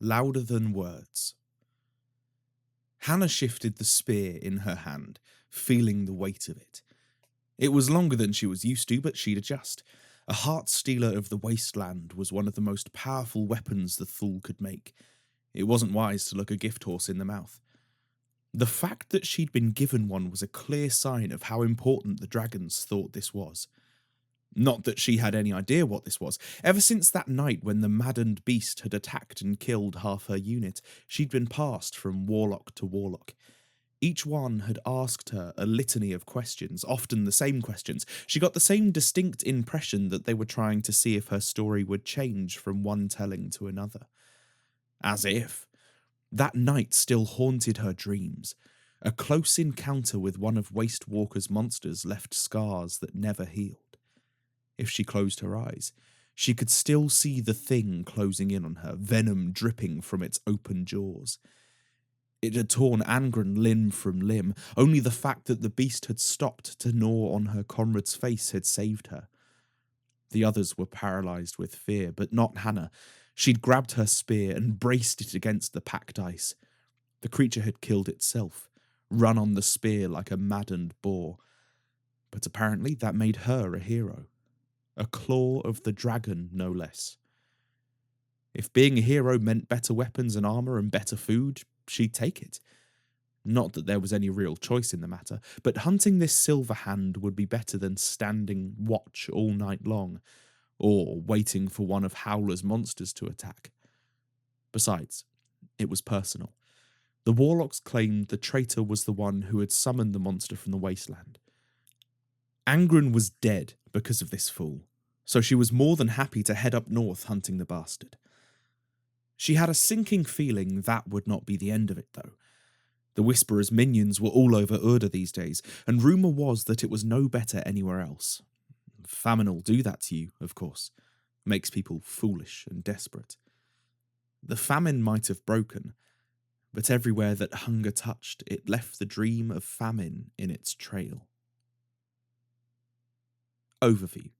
louder than words. Hannah shifted the spear in her hand, feeling the weight of it. It was longer than she was used to, but she'd adjust. A heart stealer of the wasteland was one of the most powerful weapons the Thule could make. It wasn't wise to look a gift horse in the mouth. The fact that she'd been given one was a clear sign of how important the dragons thought this was. Not that she had any idea what this was. Ever since that night when the maddened beast had attacked and killed half her unit, she'd been passed from warlock to warlock. Each one had asked her a litany of questions, often the same questions. She got the same distinct impression that they were trying to see if her story would change from one telling to another. As if. That night still haunted her dreams. A close encounter with one of Waste Walker's monsters left scars that never healed. If she closed her eyes, she could still see the thing closing in on her, venom dripping from its open jaws. It had torn Angren limb from limb. Only the fact that the beast had stopped to gnaw on her comrade's face had saved her. The others were paralysed with fear, but not Hannah. She'd grabbed her spear and braced it against the packed ice. The creature had killed itself, run on the spear like a maddened boar. But apparently that made her a hero. A claw of the dragon, no less. If being a hero meant better weapons and armour and better food, she'd take it. Not that there was any real choice in the matter, but hunting this silver hand would be better than standing watch all night long, or waiting for one of Howler's monsters to attack. Besides, it was personal. The warlocks claimed the traitor was the one who had summoned the monster from the wasteland. Angren was dead because of this fool, so she was more than happy to head up north hunting the bastard. She had a sinking feeling that would not be the end of it, though. The Whisperer's minions were all over Urda these days, and rumour was that it was no better anywhere else. Famine will do that to you, of course. Makes people foolish and desperate. The famine might have broken, but everywhere that hunger touched, it left the dream of famine in its trail. Overview.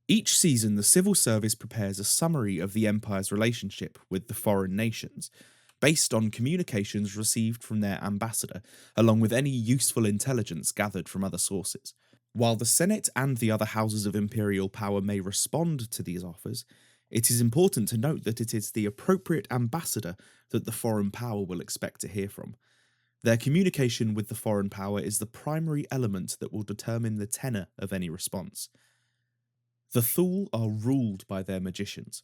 Each season, the civil service prepares a summary of the Empire's relationship with the foreign nations, based on communications received from their ambassador, along with any useful intelligence gathered from other sources. While the Senate and the other houses of imperial power may respond to these offers, it is important to note that it is the appropriate ambassador that the foreign power will expect to hear from. Their communication with the foreign power is the primary element that will determine the tenor of any response. The Thule are ruled by their magicians.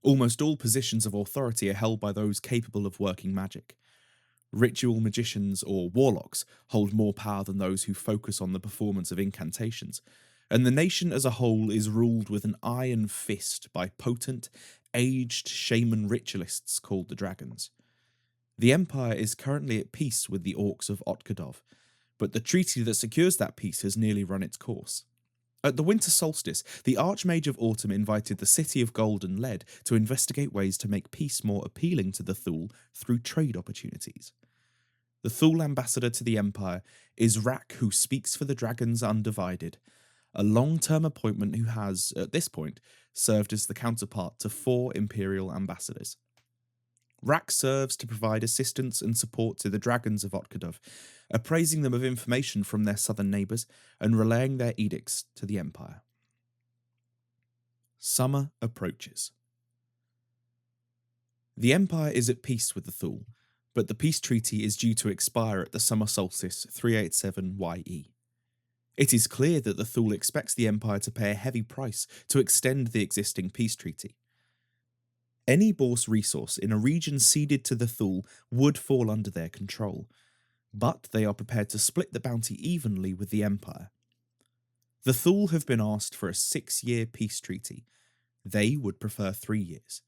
Almost all positions of authority are held by those capable of working magic. Ritual magicians or warlocks hold more power than those who focus on the performance of incantations, and the nation as a whole is ruled with an iron fist by potent, aged shaman ritualists called the Dragons. The Empire is currently at peace with the Orcs of Otkadov, but the treaty that secures that peace has nearly run its course. At the winter solstice, the Archmage of Autumn invited the City of Gold and Lead to investigate ways to make peace more appealing to the Thule through trade opportunities. The Thule ambassador to the Empire is Rak, who speaks for the Dragons Undivided, a long-term appointment who has, at this point, served as the counterpart to 4 Imperial ambassadors. Rak serves to provide assistance and support to the Dragons of Otkadov, appraising them of information from their southern neighbours and relaying their edicts to the Empire. Summer approaches. The Empire is at peace with the Thule, but the peace treaty is due to expire at the summer solstice 387 YE. It is clear that the Thule expects the Empire to pay a heavy price to extend the existing peace treaty. Any Bourse resource in a region ceded to the Thule would fall under their control, but they are prepared to split the bounty evenly with the Empire. The Thule have been asked for a 6-year peace treaty. They would prefer 3 years.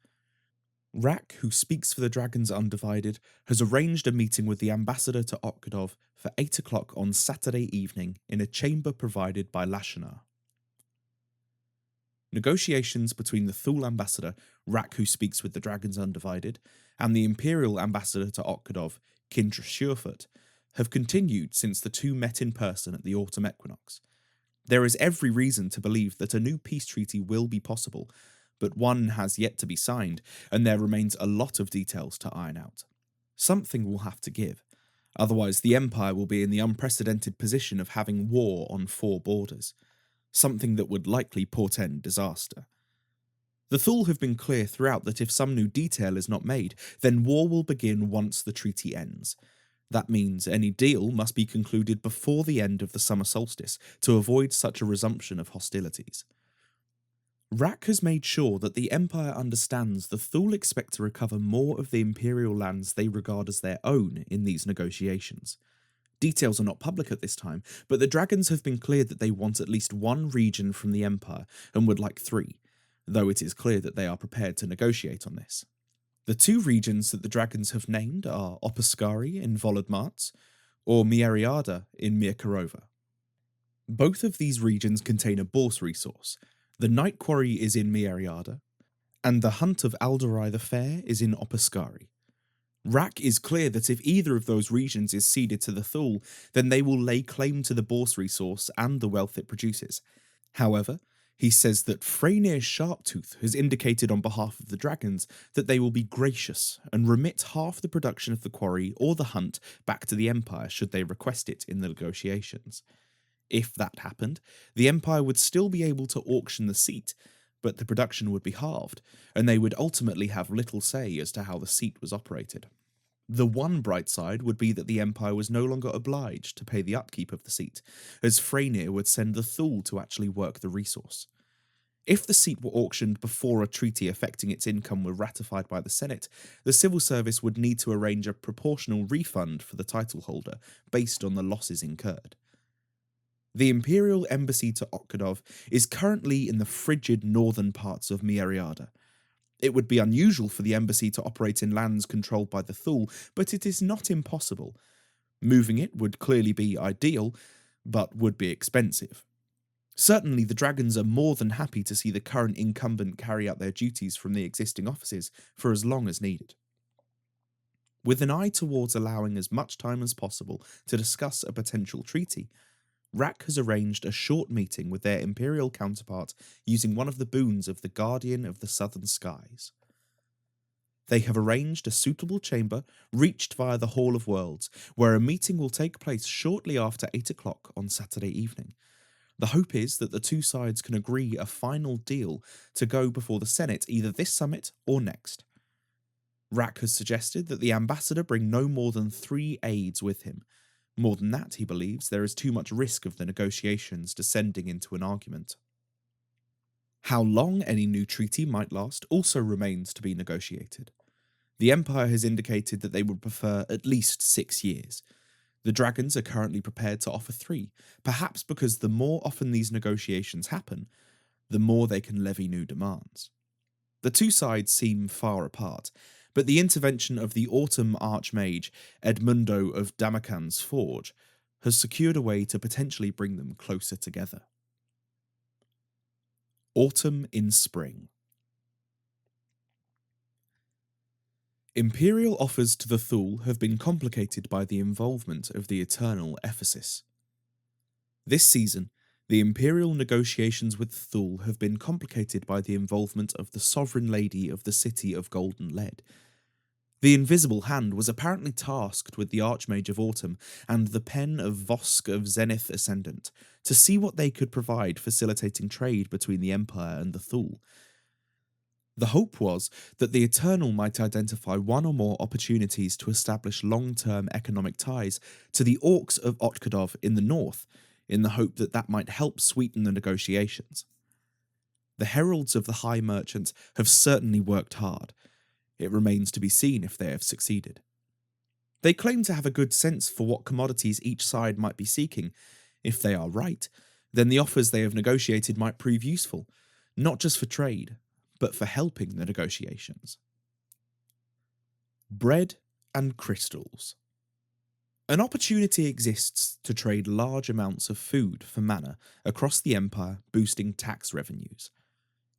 Rak, who speaks for the Dragons Undivided, has arranged a meeting with the ambassador to Otkadov for 8 o'clock on Saturday evening in a chamber provided by Lashanar. Negotiations between the Thule ambassador, Rak, who speaks with the Dragons Undivided, and the Imperial ambassador to Otkadov, Kindra Shurfurt, have continued since the two met in person at the autumn equinox. There is every reason to believe that a new peace treaty will be possible, but one has yet to be signed, and there remains a lot of details to iron out. Something will have to give, otherwise the Empire will be in the unprecedented position of having war on 4 borders, something that would likely portend disaster. The Thule have been clear throughout that if some new detail is not made, then war will begin once the treaty ends. That means any deal must be concluded before the end of the summer solstice to avoid such a resumption of hostilities. Rak has made sure that the Empire understands the Thule expect to recover more of the Imperial lands they regard as their own in these negotiations. Details are not public at this time, but the Dragons have been clear that they want at least 1 region from the Empire and would like 3, though it is clear that they are prepared to negotiate on this. The 2 regions that the Dragons have named are Opaskari in Volodmarts or Mieriada in Mirkarova. Both of these regions contain a bourse resource. The Night Quarry is in Mieriada, and the Hunt of Aldurai the Fair is in Opaskari. Rak is clear that if either of those regions is ceded to the Thule, then they will lay claim to the bourse resource and the wealth it produces. However, he says that Freynir Sharptooth has indicated on behalf of the Dragons that they will be gracious and remit half the production of the quarry or the hunt back to the Empire should they request it in the negotiations. If that happened, the Empire would still be able to auction the seat, but the production would be halved, and they would ultimately have little say as to how the seat was operated. The one bright side would be that the Empire was no longer obliged to pay the upkeep of the seat, as Freynir would send the Thule to actually work the resource. If the seat were auctioned before a treaty affecting its income were ratified by the Senate, the civil service would need to arrange a proportional refund for the title holder based on the losses incurred. The Imperial Embassy to Otkadov is currently in the frigid northern parts of Mieriada. It would be unusual for the embassy to operate in lands controlled by the Thule, but it is not impossible. Moving it would clearly be ideal, but would be expensive. Certainly, the Dragons are more than happy to see the current incumbent carry out their duties from the existing offices for as long as needed. With an eye towards allowing as much time as possible to discuss a potential treaty, Rak has arranged a short meeting with their Imperial counterpart using one of the boons of the Guardian of the Southern Skies. They have arranged a suitable chamber reached via the Hall of Worlds, where a meeting will take place shortly after 8 o'clock on Saturday evening. The hope is that the 2 sides can agree a final deal to go before the Senate either this summit or next. Rak has suggested that the ambassador bring no more than 3 aides with him. More than that, he believes there is too much risk of the negotiations descending into an argument. How long any new treaty might last also remains to be negotiated. The Empire has indicated that they would prefer at least 6 years. The Dragons are currently prepared to offer 3, perhaps because the more often these negotiations happen, the more they can levy new demands. The 2 sides seem far apart, but the intervention of the Autumn Archmage Edmundo of Damakan's Forge has secured a way to potentially bring them closer together. Autumn in Spring. Imperial offers to the Thule have been complicated by the involvement of the Eternal Ephesus. This season, the Imperial negotiations with the Thule have been complicated by the involvement of the Sovereign Lady of the City of Golden Lead. The Invisible Hand was apparently tasked with the Archmage of Autumn and the Pen of Vosk of Zenith Ascendant to see what they could provide facilitating trade between the Empire and the Thule. The hope was that the Eternal might identify 1 or more opportunities to establish long-term economic ties to the Orcs of Otkadov in the north, in the hope that that might help sweeten the negotiations. The Heralds of the High Merchant have certainly worked hard. It remains to be seen if they have succeeded. They claim to have a good sense for what commodities each side might be seeking. If they are right, then the offers they have negotiated might prove useful, not just for trade, but for helping the negotiations. Bread and crystals. An opportunity exists to trade large amounts of food for mana across the Empire, boosting tax revenues.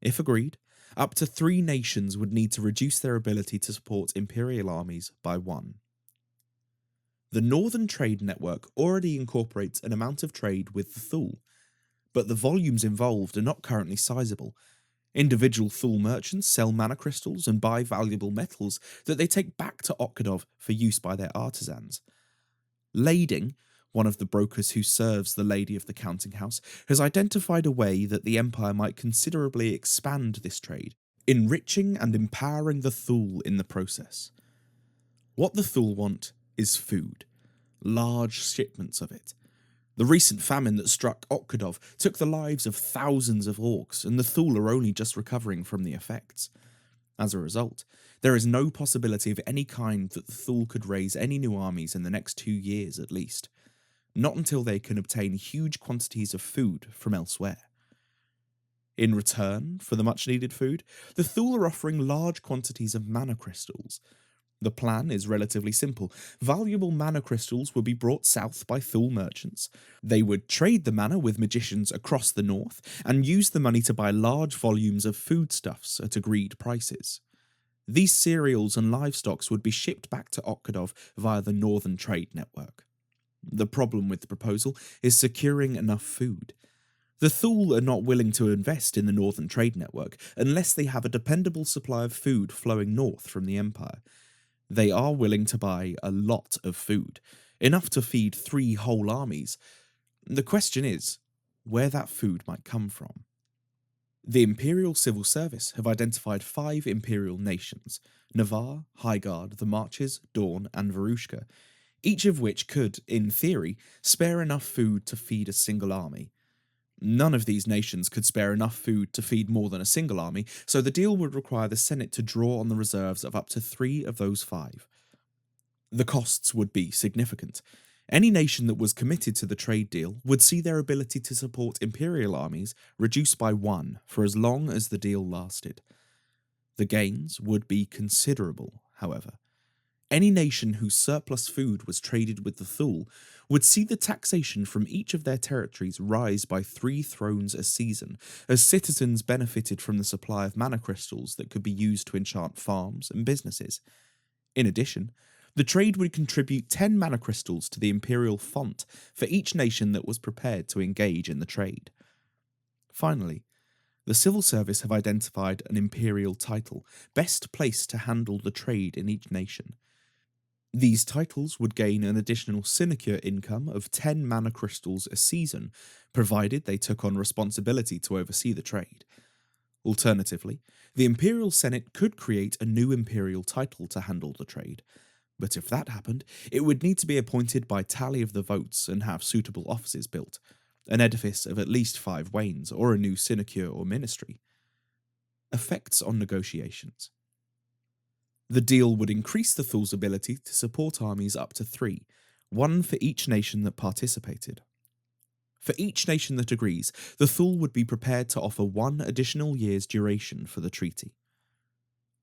If agreed, up to 3 nations would need to reduce their ability to support Imperial armies by 1. The Northern Trade Network already incorporates an amount of trade with the Thule, but the volumes involved are not currently sizable. Individual Thule merchants sell mana crystals and buy valuable metals that they take back to Okadov for use by their artisans. Lading, one of the brokers who serves the Lady of the Counting House, has identified a way that the Empire might considerably expand this trade, enriching and empowering the Thule in the process. What the Thule want is food, large shipments of it. The recent famine that struck Okadov took the lives of thousands of orcs, and the Thule are only just recovering from the effects. As a result, there is no possibility of any kind that the Thule could raise any new armies in the next 2 years at least, not until they can obtain huge quantities of food from elsewhere. In return for the much needed food, the Thule are offering large quantities of mana crystals. The plan is relatively simple. Valuable mana crystals would be brought south by Thule merchants. They would trade the mana with magicians across the north and use the money to buy large volumes of foodstuffs at agreed prices. These cereals and livestocks would be shipped back to Okadov via the Northern Trade Network. The problem with the proposal is securing enough food. The Thule are not willing to invest in the Northern Trade Network unless they have a dependable supply of food flowing north from the Empire. They are willing to buy a lot of food, enough to feed 3 whole armies. The question is, where that food might come from. The Imperial Civil Service have identified 5 Imperial nations: Navarre, Highguard, the Marches, Dawn, and Varushka, each of which could, in theory, spare enough food to feed a single army. None of these nations could spare enough food to feed more than a single army, so the deal would require the Senate to draw on the reserves of up to 3 of those 5. The costs would be significant. Any nation that was committed to the trade deal would see their ability to support imperial armies reduced by 1 for as long as the deal lasted. The gains would be considerable, however. Any nation whose surplus food was traded with the Thule would see the taxation from each of their territories rise by 3 thrones a season, as citizens benefited from the supply of mana crystals that could be used to enchant farms and businesses. In addition, the trade would contribute 10 mana crystals to the imperial font for each nation that was prepared to engage in the trade. Finally, the civil service have identified an imperial title best placed to handle the trade in each nation. These titles would gain an additional sinecure income of 10 mana crystals a season, provided they took on responsibility to oversee the trade. Alternatively, the Imperial Senate could create a new imperial title to handle the trade, but if that happened, it would need to be appointed by tally of the votes and have suitable offices built, an edifice of at least 5 wains, or a new sinecure or ministry. Effects on negotiations. The deal would increase the Thule's ability to support armies up to 3, 1 for each nation that participated. For each nation that agrees, the Thule would be prepared to offer 1 additional year's duration for the treaty.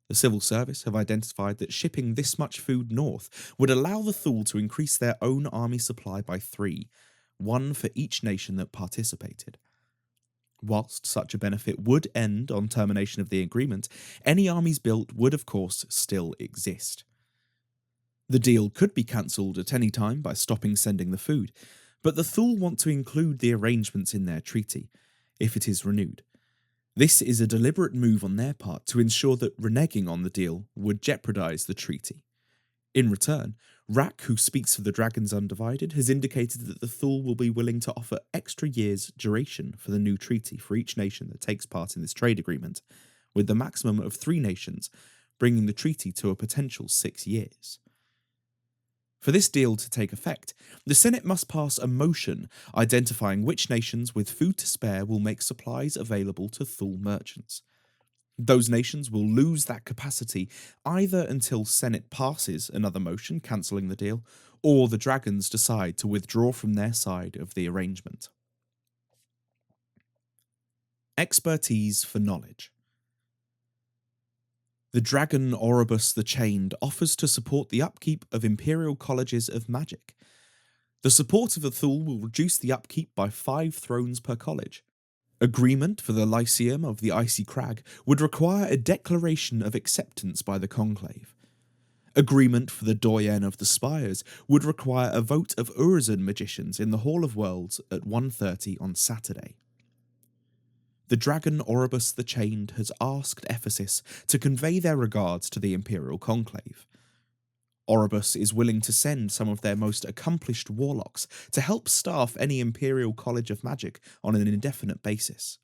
The civil service have identified that shipping this much food north would allow the Thule to increase their own army supply by 3, 1 for each nation that participated. Whilst such a benefit would end on termination of the agreement, any armies built would of course still exist. The deal could be cancelled at any time by stopping sending the food, but the Thule want to include the arrangements in their treaty, if it is renewed. This is a deliberate move on their part to ensure that reneging on the deal would jeopardise the treaty. In return, Rak, who speaks for the Dragons Undivided, has indicated that the Thule will be willing to offer extra years' duration for the new treaty for each nation that takes part in this trade agreement, with the maximum of 3 nations, bringing the treaty to a potential 6 years. For this deal to take effect, the Senate must pass a motion identifying which nations with food to spare will make supplies available to Thule merchants. Those nations will lose that capacity either until Senate passes another motion cancelling the deal, or the Dragons decide to withdraw from their side of the arrangement. Expertise for knowledge. The Dragon Oribus the Chained offers to support the upkeep of Imperial Colleges of Magic. The support of the Thule will reduce the upkeep by 5 thrones per college. Agreement for the Lyceum of the Icy Crag would require a declaration of acceptance by the Conclave. Agreement for the Doyen of the Spires would require a vote of Urizen magicians in the Hall of Worlds at 1:30 on Saturday. The dragon Oribus the Chained has asked Ephesus to convey their regards to the Imperial Conclave. Oribus is willing to send some of their most accomplished warlocks to help staff any Imperial College of Magic on an indefinite basis.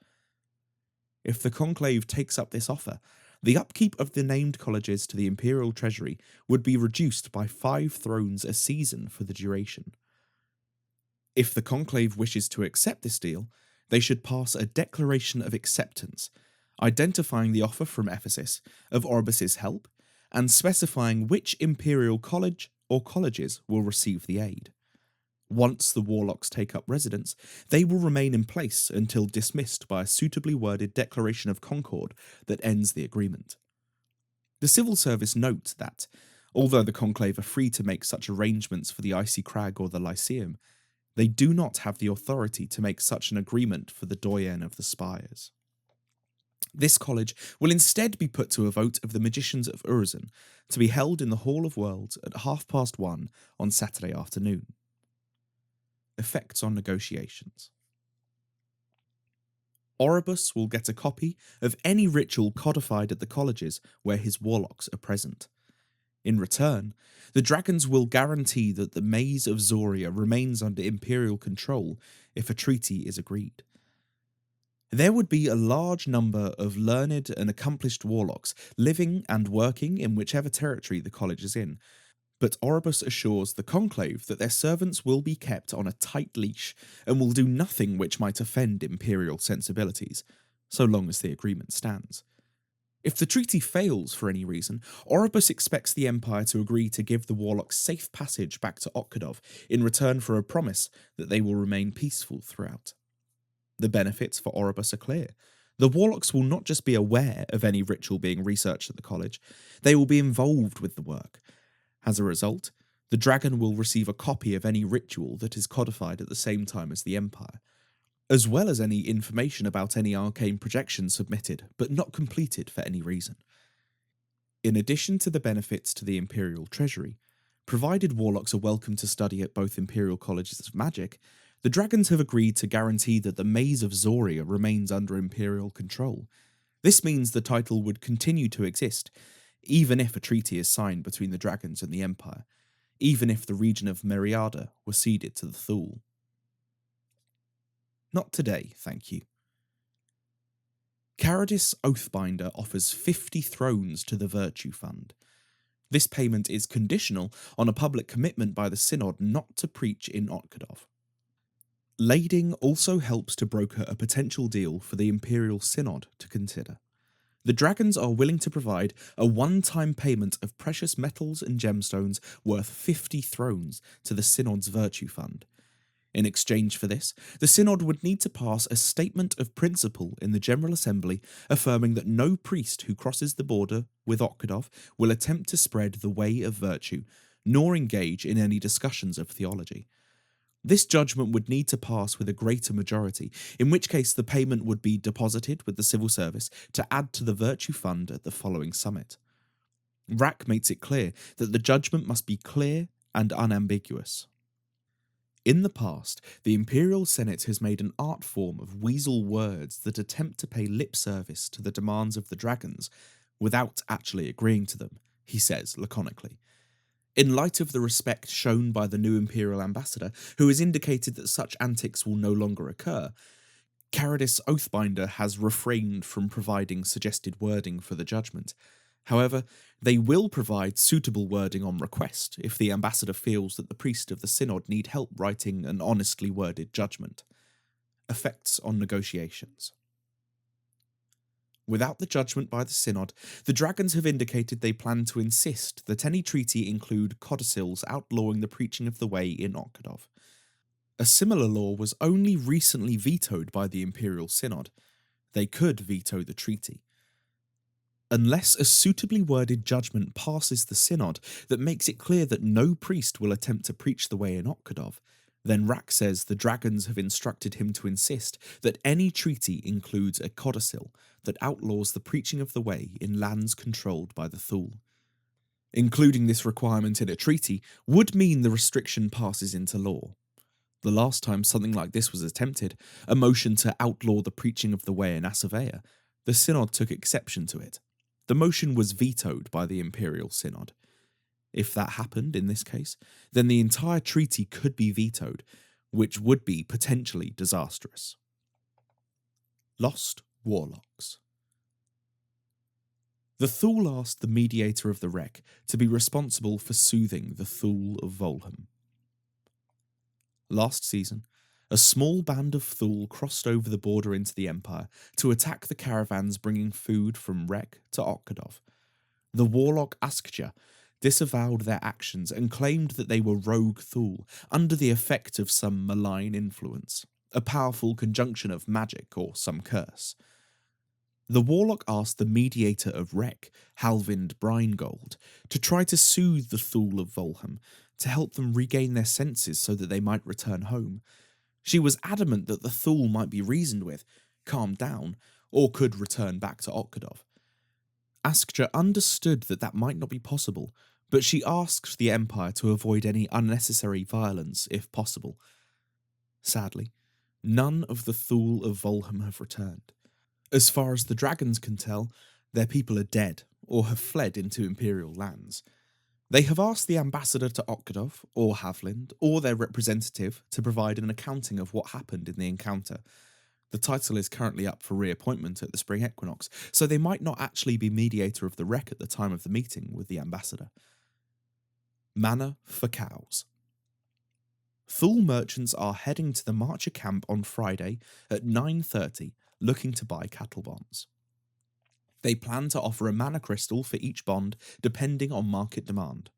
If the Conclave takes up this offer, the upkeep of the named colleges to the Imperial Treasury would be reduced by 5 thrones a season for the duration. If the Conclave wishes to accept this deal, they should pass a declaration of acceptance, identifying the offer from Ephesus of Oribus's help and specifying which Imperial College or colleges will receive the aid. Once the warlocks take up residence, they will remain in place until dismissed by a suitably worded declaration of concord that ends the agreement. The civil service notes that, although the Conclave are free to make such arrangements for the Icy Crag or the Lyceum, they do not have the authority to make such an agreement for the Doyen of the Spires. This college will instead be put to a vote of the Magicians of Urizen, to be held in the Hall of Worlds at 1:30 on Saturday afternoon. Effects on negotiations. Oribus will get a copy of any ritual codified at the colleges where his warlocks are present. In return, the dragons will guarantee that the Maze of Zoria remains under Imperial control if a treaty is agreed. There would be a large number of learned and accomplished warlocks living and working in whichever territory the college is in, but Oribus assures the Conclave that their servants will be kept on a tight leash and will do nothing which might offend Imperial sensibilities, so long as the agreement stands. If the treaty fails for any reason, Oribus expects the Empire to agree to give the warlocks safe passage back to Otkadov in return for a promise that they will remain peaceful throughout. The benefits for Oribus are clear. The warlocks will not just be aware of any ritual being researched at the college, they will be involved with the work. As a result, the dragon will receive a copy of any ritual that is codified at the same time as the Empire, as well as any information about any arcane projection submitted but not completed for any reason. In addition to the benefits to the Imperial Treasury, provided warlocks are welcome to study at both Imperial Colleges of Magic, the dragons have agreed to guarantee that the Maze of Zoria remains under Imperial control. This means the title would continue to exist, even if a treaty is signed between the dragons and the Empire, even if the region of Meriada were ceded to the Thule. Not today, thank you. Caradis Oathbinder offers 50 thrones to the Virtue Fund. This payment is conditional on a public commitment by the Synod not to preach in Otkadov. Lading also helps to broker a potential deal for the Imperial Synod to consider. The dragons are willing to provide a one-time payment of precious metals and gemstones worth 50 thrones to the Synod's Virtue Fund. In exchange for this, the Synod would need to pass a statement of principle in the General Assembly affirming that no priest who crosses the border with Otkadov will attempt to spread the way of virtue, nor engage in any discussions of theology. This judgment would need to pass with a greater majority, in which case the payment would be deposited with the civil service to add to the Virtue Fund at the following summit. Rack makes it clear that the judgment must be clear and unambiguous. In the past, the Imperial Senate has made an art form of weasel words that attempt to pay lip service to the demands of the dragons without actually agreeing to them, he says laconically. In light of the respect shown by the new Imperial Ambassador, who has indicated that such antics will no longer occur, Caradis Oathbinder has refrained from providing suggested wording for the judgment. However, they will provide suitable wording on request if the Ambassador feels that the priest of the Synod need help writing an honestly worded judgment. Effects on negotiations. Without the judgment by the Synod, the dragons have indicated they plan to insist that any treaty include codicils outlawing the preaching of the way in Otkadov. A similar law was only recently vetoed by the Imperial Synod. They could veto the treaty. Unless a suitably worded judgment passes the Synod that makes it clear that no priest will attempt to preach the way in Otkadov, then Rack says the dragons have instructed him to insist that any treaty includes a codicil that outlaws the preaching of the way in lands controlled by the Thule. Including this requirement in a treaty would mean the restriction passes into law. The last time something like this was attempted, a motion to outlaw the preaching of the way in Asavea, the Synod took exception to it. The motion was vetoed by the Imperial Synod. If that happened in this case, then the entire treaty could be vetoed, which would be potentially disastrous. Lost Warlocks. The Thule asked the mediator of the wreck to be responsible for soothing the Thule of Volham. Last season, a small band of Thule crossed over the border into the Empire to attack the caravans bringing food from Rek to Okkadov. The warlock Askja disavowed their actions and claimed that they were rogue Thule under the effect of some malign influence, a powerful conjunction of magic or some curse. The warlock asked the mediator of Rek, Halvind Brinegold, to try to soothe the Thule of Volham, to help them regain their senses so that they might return home. She was adamant that the Thule might be reasoned with, calmed down, or could return back to Okkadov. Askja understood that that might not be possible, but she asked the Empire to avoid any unnecessary violence if possible. Sadly, none of the Thule of Volham have returned. As far as the dragons can tell, their people are dead or have fled into Imperial lands. They have asked the ambassador to Okkadov, or Havlind, or their representative to provide an accounting of what happened in the encounter. The title is currently up for reappointment at the spring equinox, so they might not actually be mediator of the wreck at the time of the meeting with the ambassador. Manor for cows. Thule merchants are heading to the Marcher camp on Friday at 9:30, looking to buy cattle bonds. They plan to offer a mana crystal for each bond, depending on market demand.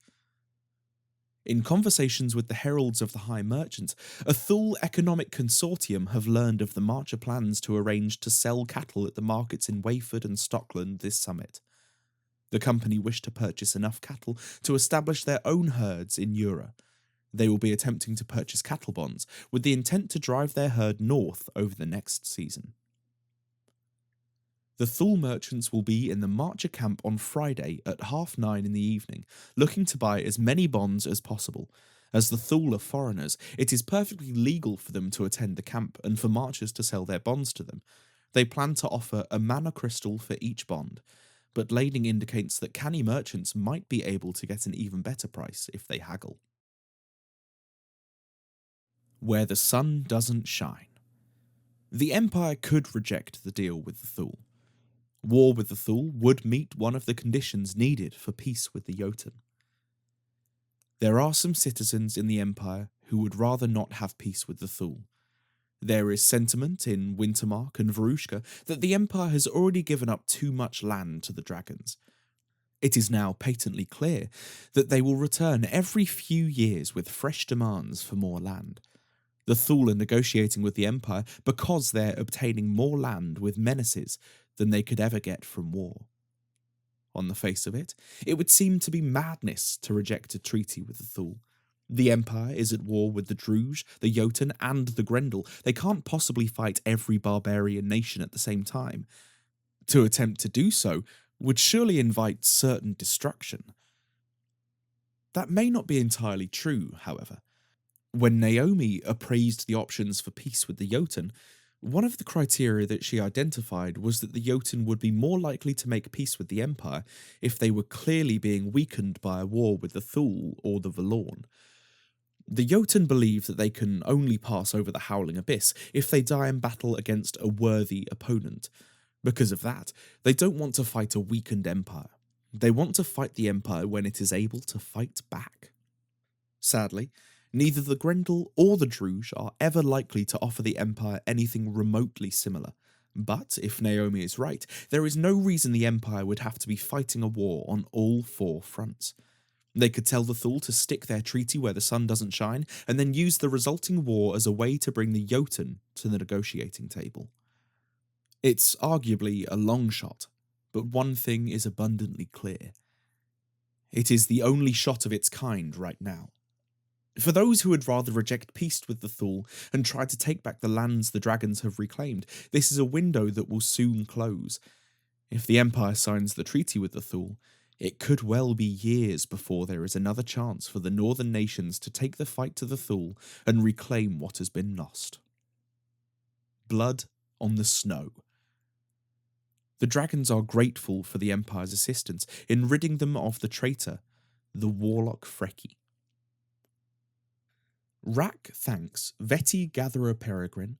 In conversations with the heralds of the High Merchant, a Thule economic consortium have learned of the Marcher plans to arrange to sell cattle at the markets in Wayford and Stockland this summit. The company wish to purchase enough cattle to establish their own herds in Ura. They will be attempting to purchase cattle bonds, with the intent to drive their herd north over the next season. The Thule merchants will be in the Marcher camp on Friday at 9:30 in the evening, looking to buy as many bonds as possible. As the Thule are foreigners, it is perfectly legal for them to attend the camp and for Marchers to sell their bonds to them. They plan to offer a mana crystal for each bond, but Lading indicates that canny merchants might be able to get an even better price if they haggle. Where the sun doesn't shine. The Empire could reject the deal with the Thule. War with the Thule would meet one of the conditions needed for peace with the Jotun. There are some citizens in the Empire who would rather not have peace with the Thule. There is sentiment in Wintermark and Varushka that the Empire has already given up too much land to the dragons. It is now patently clear that they will return every few years with fresh demands for more land. The Thule are negotiating with the Empire because they're obtaining more land with menaces than they could ever get from war. On the face of it, it would seem to be madness to reject a treaty with the Thule. The Empire is at war with the Druge, the Jotun, and the Grendel. They can't possibly fight every barbarian nation at the same time. To attempt to do so would surely invite certain destruction. That may not be entirely true, however. When Naomi appraised the options for peace with the Jotun, one of the criteria that she identified was that the Jotun would be more likely to make peace with the Empire if they were clearly being weakened by a war with the Thule or the Valorn. The Jotun believe that they can only pass over the Howling Abyss if they die in battle against a worthy opponent. Because of that, they don't want to fight a weakened Empire. They want to fight the Empire when it is able to fight back. Sadly, neither the Grendel or the Druge are ever likely to offer the Empire anything remotely similar. But if Naomi is right, there is no reason the Empire would have to be fighting a war on all four fronts. They could tell the Thule to stick their treaty where the sun doesn't shine, and then use the resulting war as a way to bring the Jotun to the negotiating table. It's arguably a long shot, but one thing is abundantly clear. It is the only shot of its kind right now. For those who would rather reject peace with the Thule and try to take back the lands the dragons have reclaimed, this is a window that will soon close. If the Empire signs the treaty with the Thule, It could well be years before there is another chance for the northern nations to take the fight to the Thule and reclaim what has been lost. Blood on the snow. The dragons are grateful for the Empire's assistance in ridding them of the traitor, the warlock Freki. Rak thanks Veti Gatherer Peregrine,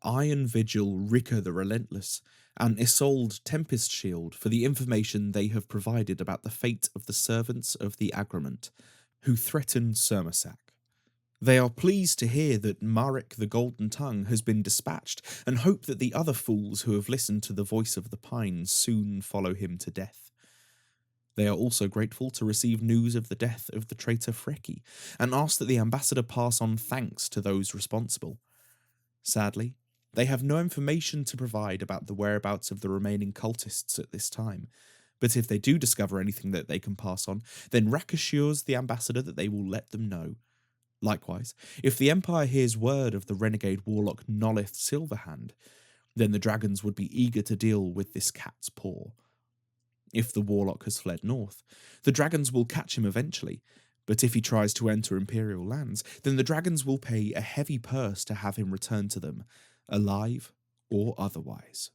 Iron Vigil Ricker the Relentless, and Isolde Tempest Shield for the information they have provided about the fate of the servants of the Agrement, who threatened Sermasac. They are pleased to hear that Marek the Golden Tongue has been dispatched, and hope that the other fools who have listened to the voice of the Pines soon follow him to death. They are also grateful to receive news of the death of the traitor Freki, and ask that the ambassador pass on thanks to those responsible. Sadly, they have no information to provide about the whereabouts of the remaining cultists at this time, but if they do discover anything that they can pass on, then Rak assures the ambassador that they will let them know. Likewise, if the Empire hears word of the renegade warlock Nolith Silverhand, then the dragons would be eager to deal with this cat's paw. If the warlock has fled north, the dragons will catch him eventually, but if he tries to enter Imperial lands, then the dragons will pay a heavy purse to have him return to them, alive or otherwise.